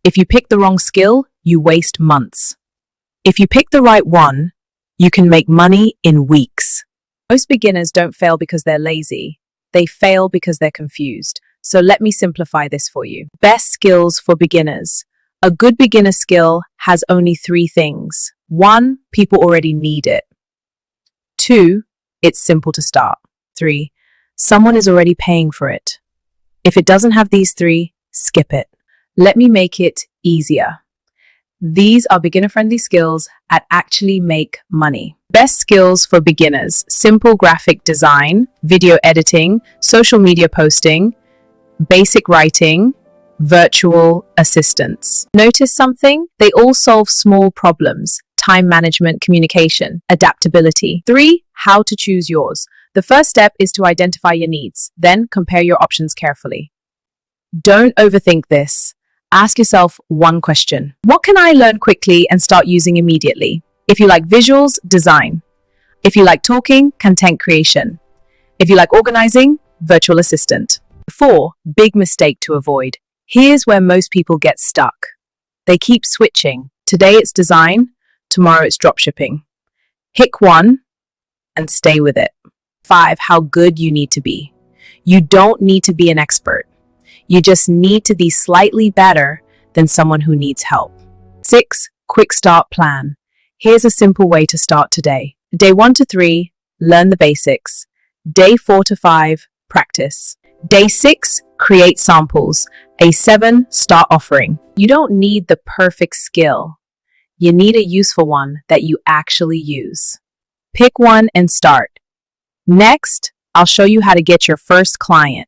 If you pick the wrong skill, you waste months. If you pick the right one, you can make money in weeks. Most beginners don't fail because they're lazy. They fail because they're confused. So let me simplify this for you. Best skills for beginners. A good beginner skill has only 3 things. 1, people already need it. 2, it's simple to start. 3, someone is already paying for it. If it doesn't have these 3, skip it. Let me make it easier. These are beginner-friendly skills that actually make money. Best skills for beginners: simple graphic design, video editing, social media posting, basic writing, virtual assistants. Notice something? They all solve small problems: time management, communication, adaptability. 3, how to choose yours. The first step is to identify your needs, then compare your options carefully. Don't overthink this. Ask yourself one question. What can I learn quickly and start using immediately? If you like visuals, design. If you like talking, content creation. If you like organizing, virtual assistant. 4, big mistake to avoid. Here's where most people get stuck. They keep switching. Today it's design, tomorrow it's dropshipping. Pick one and stay with it. 5, how good you need to be. You don't need to be an expert. You just need to be slightly better than someone who needs help. 6, quick start plan. Here's a simple way to start today. Day 1 to 3, learn the basics. Day 4 to 5, practice. Day 6, create samples. Day 7, start offering. You don't need the perfect skill. You need a useful one that you actually use. Pick one and start. Next, I'll show you how to get your first client.